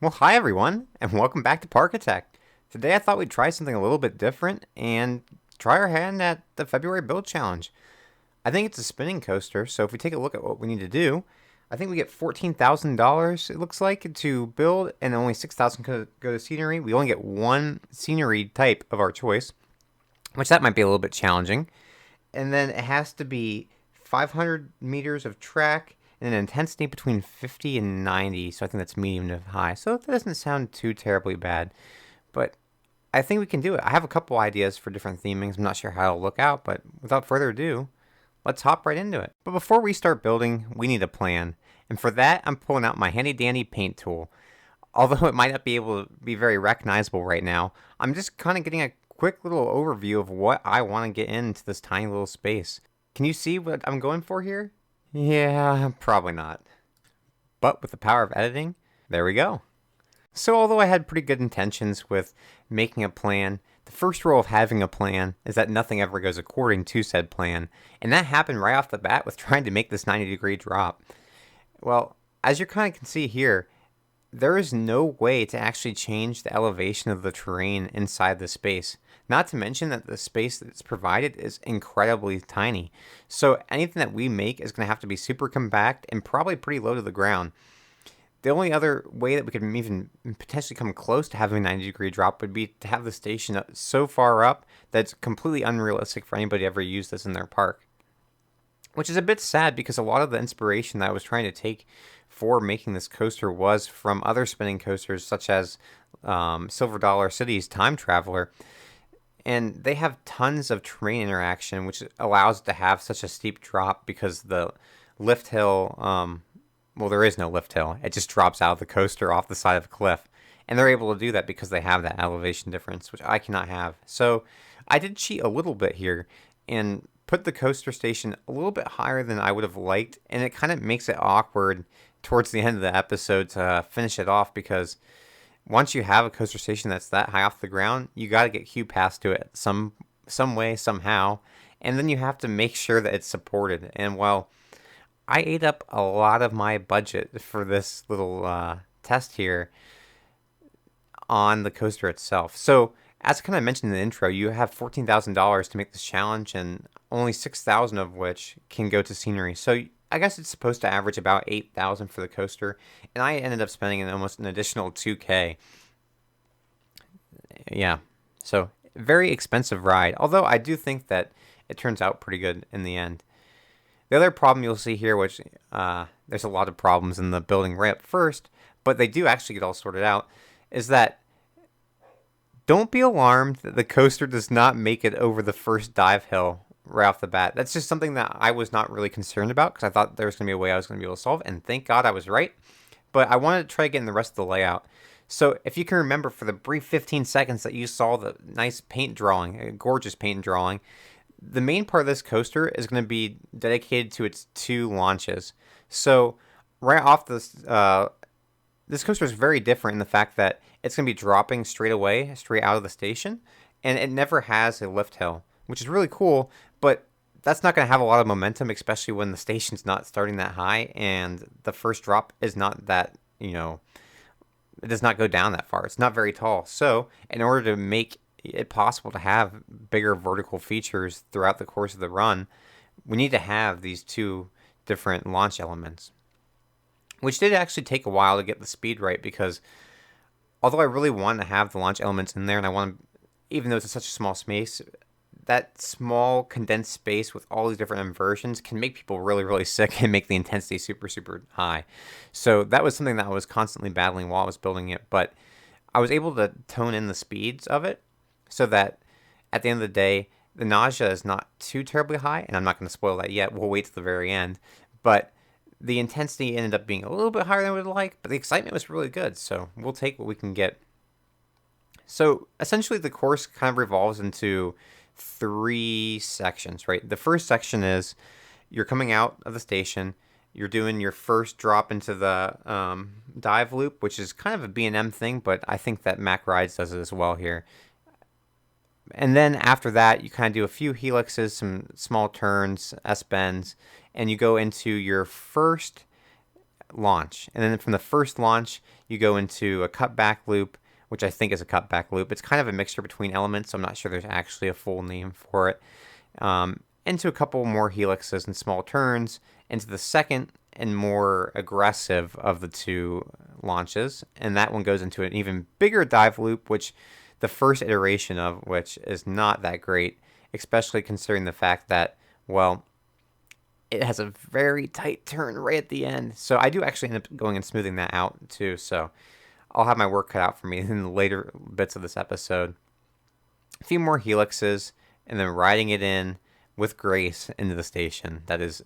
Well, hi everyone, and welcome back to Parkitect. Today I thought we'd try something a little bit different and try our hand at the February Build Challenge. I think it's a spinning coaster, so if we take a look at what we need to do, I think we get $14,000, it looks like, to build, and only $6,000 go to scenery. We only get one scenery type of our choice, which that might be a little bit challenging. And then it has to be 500 meters of track and an intensity between 50 and 90. So I think that's medium to high. So that doesn't sound too terribly bad, but I think we can do it. I have a couple ideas for different themings. I'm not sure how it'll look out, but without further ado, let's hop right into it. But before we start building, we need a plan. And for that, I'm pulling out my handy dandy paint tool. Although it might not be able to be very recognizable right now, I'm just kind of getting a quick little overview of what I want to get into this tiny little space. Can you see what I'm going for here? Yeah, probably not. But with the power of editing, there we go. So although I had pretty good intentions with making a plan, the first rule of having a plan is that nothing ever goes according to said plan. And that happened right off the bat with trying to make this 90-degree drop. Well, as you kind of can see here, there is no way to actually change the elevation of the terrain inside the space. Not to mention that the space that's provided is incredibly tiny. So anything that we make is going to have to be super compact and probably pretty low to the ground. The only other way that we could even potentially come close to having a 90-degree drop would be to have the station so far up that it's completely unrealistic for anybody to ever use this in their park. Which is a bit sad because a lot of the inspiration that I was trying to take for making this coaster was from other spinning coasters such as Silver Dollar City's Time Traveler. And they have tons of terrain interaction, which allows it to have such a steep drop because the lift hill, well, there is no lift hill. It just drops out of the coaster off the side of a cliff. And they're able to do that because they have that elevation difference, which I cannot have. So I did cheat a little bit here and put the coaster station a little bit higher than I would have liked. And it kind of makes it awkward towards the end of the episode to finish it off because once you have a coaster station that's that high off the ground, you got to get queue pass to it some way, somehow. And then you have to make sure that it's supported. And well, I ate up a lot of my budget for this little test here on the coaster itself. So as kind of mentioned in the intro, you have $14,000 to make this challenge, and only $6,000 of which can go to scenery. So I guess it's supposed to average about $8,000 for the coaster, and I ended up spending almost an additional $2,000. Yeah, so very expensive ride. Although I do think that it turns out pretty good in the end. The other problem you'll see here, which there's a lot of problems in the building right up first, but they do actually get all sorted out, is that don't be alarmed that the coaster does not make it over the first dive hill right off the bat. That's just something that I was not really concerned about because I thought there was going to be a way I was going to be able to solve it, and thank God I was right. But I wanted to try getting the rest of the layout. So if you can remember for the brief 15 seconds that you saw the nice paint drawing, a gorgeous paint drawing, the main part of this coaster is going to be dedicated to its two launches. So right off this coaster is very different in the fact that it's going to be dropping straight away, straight out of the station, and it never has a lift hill, which is really cool, but that's not going to have a lot of momentum, especially when the station's not starting that high and the first drop is not that, it does not go down that far. It's not very tall. So in order to make it possible to have bigger vertical features throughout the course of the run, we need to have these two different launch elements, which did actually take a while to get the speed right because although I really want to have the launch elements in there and I want to, even though it's such a small space, that small condensed space with all these different inversions can make people really, really sick and make the intensity super, super high. So that was something that I was constantly battling while I was building it, but I was able to tone in the speeds of it so that at the end of the day, the nausea is not too terribly high, and I'm not going to spoil that yet. We'll wait till the very end, but the intensity ended up being a little bit higher than I would like, but the excitement was really good, so we'll take what we can get. So essentially the course kind of revolves into three sections, right? The first section is you're coming out of the station, you're doing your first drop into the dive loop, which is kind of a B&M thing, but I think that Mack Rides does it as well here. And then after that, you kind of do a few helixes, some small turns, S-bends, and you go into your first launch. And then from the first launch, you go into a cutback loop, which I think is a cutback loop. It's kind of a mixture between elements, so I'm not sure there's actually a full name for it. Into a couple more helixes and small turns, into the second and more aggressive of the two launches. And that one goes into an even bigger dive loop, which the first iteration of which is not that great, especially considering the fact that, well, it has a very tight turn right at the end. So I do actually end up going and smoothing that out too. So I'll have my work cut out for me in the later bits of this episode. A few more helixes, and then riding it in with grace into the station. That is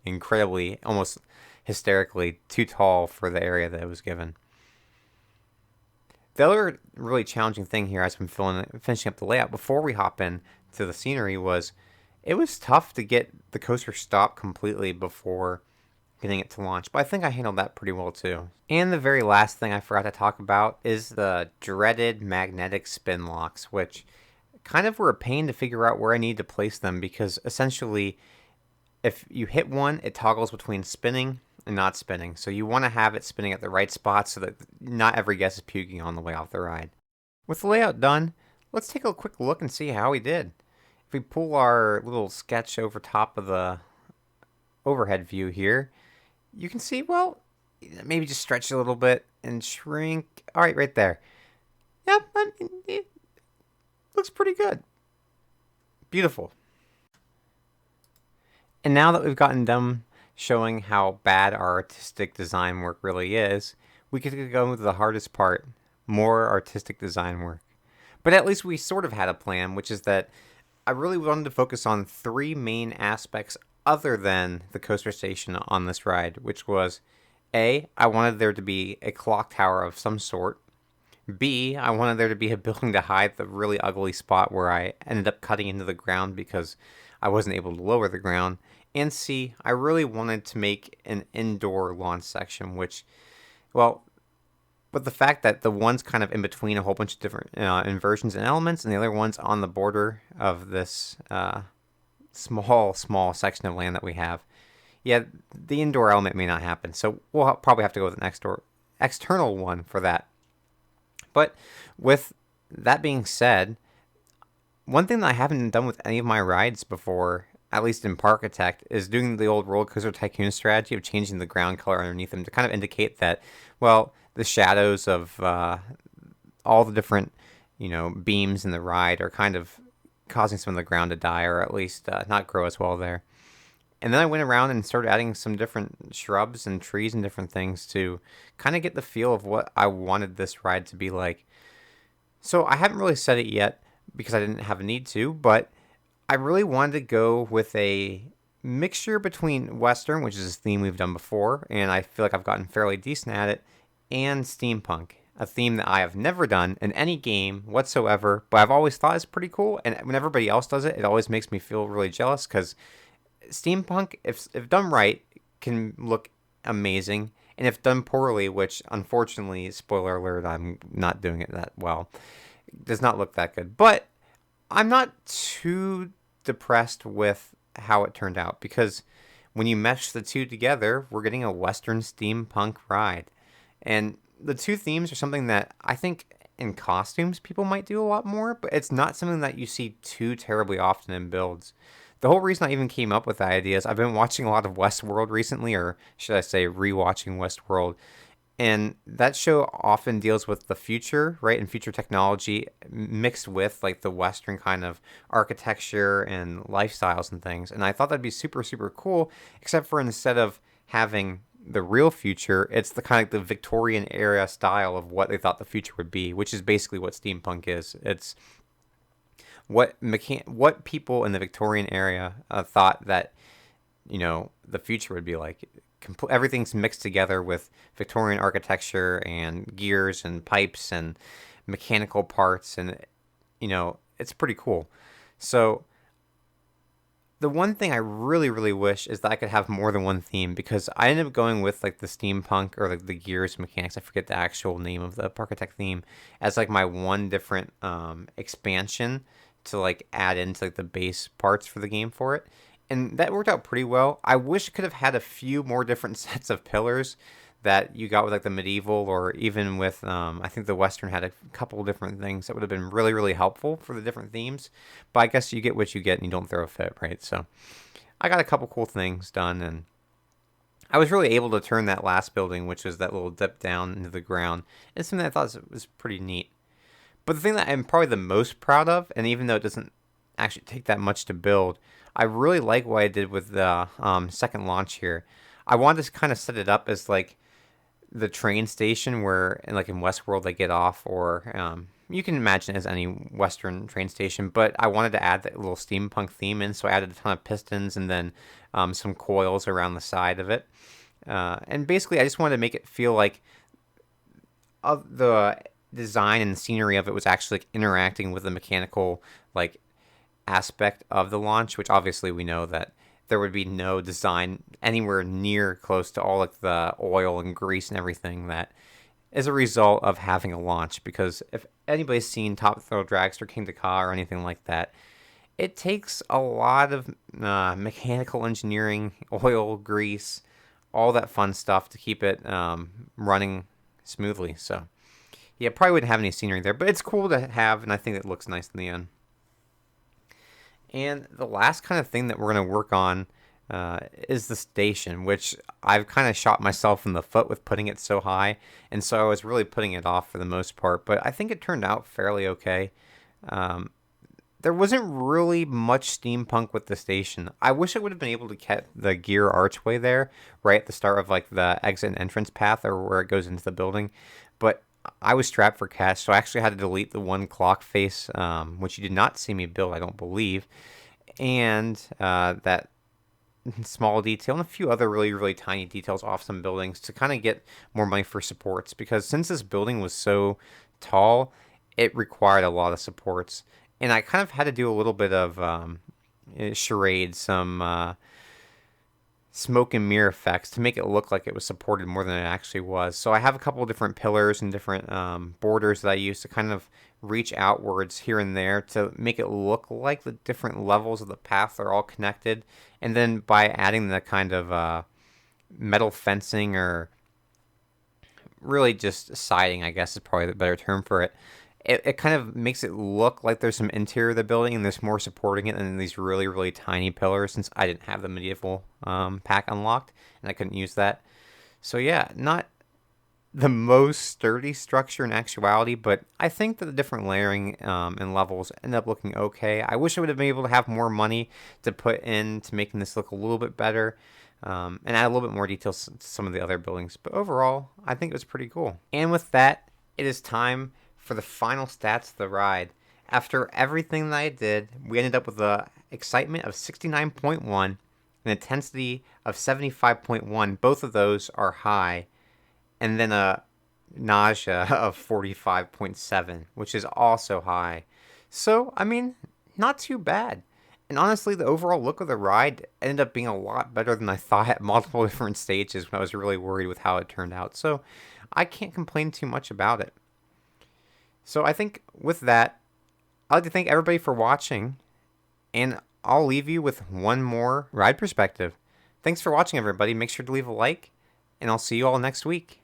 incredibly, almost hysterically too tall for the area that it was given. The other really challenging thing here as I'm finishing up the layout before we hop in to the scenery was it was tough to get the coaster stopped completely before getting it to launch, but I think I handled that pretty well too. And the very last thing I forgot to talk about is the dreaded magnetic spin locks, which kind of were a pain to figure out where I need to place them, because essentially if you hit one, it toggles between spinning and not spinning. So you want to have it spinning at the right spot so that not every guest is puking on the way off the ride. With the layout done, let's take a quick look and see how we did. If we pull our little sketch over top of the overhead view here, you can see, well, maybe just stretch it a little bit and shrink. All right, right there. Yep, it looks pretty good. Beautiful. And now that we've gotten done showing how bad our artistic design work really is, we could go to the hardest part, more artistic design work. But at least we sort of had a plan, which is that I really wanted to focus on three main aspects other than the coaster station on this ride, which was A, I wanted there to be a clock tower of some sort. B, I wanted there to be a building to hide the really ugly spot where I ended up cutting into the ground because I wasn't able to lower the ground. And C, I really wanted to make an indoor launch section, which, well, with the fact that the one's kind of in between a whole bunch of different inversions and elements, and the other one's on the border of this small section of land that we have, yeah, the indoor element may not happen. So we'll probably have to go with an external one for that. But with that being said, one thing that I haven't done with any of my rides before, at least in Parkitect, is doing the old roller coaster tycoon strategy of changing the ground color underneath them to kind of indicate that, well, the shadows of all the different, beams in the ride are kind of causing some of the ground to die, or at least not grow as well there. And then I went around and started adding some different shrubs and trees and different things to kind of get the feel of what I wanted this ride to be like. So I haven't really said it yet because I didn't have a need to, but I really wanted to go with a mixture between Western, which is a theme we've done before, and I feel like I've gotten fairly decent at it, and Steampunk, a theme that I have never done in any game whatsoever, but I've always thought is pretty cool, and when everybody else does it, it always makes me feel really jealous, because Steampunk, if done right, can look amazing, and if done poorly, which unfortunately, spoiler alert, I'm not doing it that well, does not look that good. But I'm not too depressed with how it turned out, because when you mesh the two together, we're getting a Western steampunk ride. And the two themes are something that I think in costumes people might do a lot more, but it's not something that you see too terribly often in builds. The whole reason I even came up with the idea is I've been watching a lot of Westworld recently, or should I say rewatching Westworld, and that show often deals with the future, right, and future technology mixed with like the Western kind of architecture and lifestyles and things. And I thought that'd be super, super cool, except for instead of having the real future, it's the kind of the Victorian era style of what they thought the future would be, which is basically what steampunk is. It's what people in the Victorian era thought that the future would be like. Everything's mixed together with Victorian architecture and gears and pipes and mechanical parts, and it's pretty cool. So the one thing I really, really wish is that I could have more than one theme, because I ended up going with like the steampunk or like the gears mechanics. I forget the actual name of the Parkitect theme as like my one different expansion to like add into like the base parts for the game for it. and that worked out pretty well. I wish it could have had a few more different sets of pillars that you got with like the medieval, or even with I think the Western had a couple of different things that would have been really, really helpful for the different themes. But I guess you get what you get and you don't throw a fit, right? So I got a couple cool things done, and I was really able to turn that last building, which was that little dip down into the ground, into something that I thought was pretty neat. But the thing that I'm probably the most proud of, and even though it doesn't actually take that much to build, I really like what I did with the second launch here. I wanted to kind of set it up as like the train station where, like in Westworld, they get off, or you can imagine it as any Western train station. But I wanted to add that little steampunk theme in, so I added a ton of pistons and then some coils around the side of it. And basically, I just wanted to make it feel like the design and scenery of it was actually like interacting with the mechanical like aspect of the launch, which obviously we know that there would be no design anywhere near close to all like the oil and grease and everything that is a result of having a launch. Because if anybody's seen Top Thrill Dragster, King Ka or anything like that, it takes a lot of mechanical engineering, oil, grease, all that fun stuff to keep it running smoothly. So yeah, probably wouldn't have any scenery there, but it's cool to have, and I think it looks nice in the end. And the last kind of thing that we're going to work on is the station, which I've kind of shot myself in the foot with putting it so high, and so I was really putting it off for the most part, but I think it turned out fairly okay. There wasn't really much steampunk with the station. I wish I would have been able to get the gear archway there, right at the start of like the exit and entrance path, or where it goes into the building, but I was strapped for cash, so I actually had to delete the one clock face, which you did not see me build, I don't believe, and that small detail and a few other really, really tiny details off some buildings to kind of get more money for supports, because since this building was so tall, it required a lot of supports, and I kind of had to do a little bit of charade, some smoke and mirror effects to make it look like it was supported more than it actually was. So I have a couple of different pillars and different borders that I use to kind of reach outwards here and there to make it look like the different levels of the path are all connected. And then by adding the kind of metal fencing, or really just siding, I guess is probably the better term for it, it kind of makes it look like there's some interior of the building and there's more supporting it than these really, really tiny pillars, since I didn't have the medieval pack unlocked and I couldn't use that. So yeah, not the most sturdy structure in actuality, but I think that the different layering and levels end up looking okay. I wish I would have been able to have more money to put into making this look a little bit better, and add a little bit more details to some of the other buildings. But overall, I think it was pretty cool. And with that, it is time for the final stats of the ride. After everything that I did, we ended up with a excitement of 69.1 and intensity of 75.1. Both of those are high. And then a nausea of 45.7, which is also high. So, I mean, not too bad. And honestly, the overall look of the ride ended up being a lot better than I thought at multiple different stages when I was really worried with how it turned out. So, I can't complain too much about it. So I think with that, I'd like to thank everybody for watching, and I'll leave you with one more ride perspective. Thanks for watching, everybody. Make sure to leave a like, and I'll see you all next week.